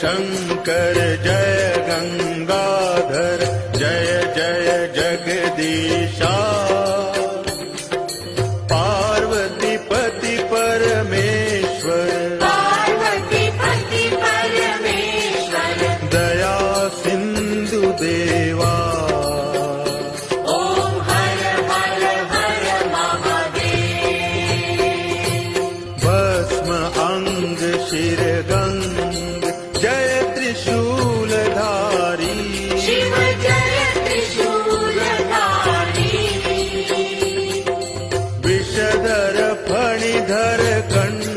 शंकर जय गंगाधर जय जय जगदीशा पार्वती पति परमेश्वर दया सिंधु देवा ओम हर हर हर महादेव भस्म अंग शिर गंग जय त्रिशूलधारी शिव जय त्रिशूलधारी विषधर फणिधर कंठ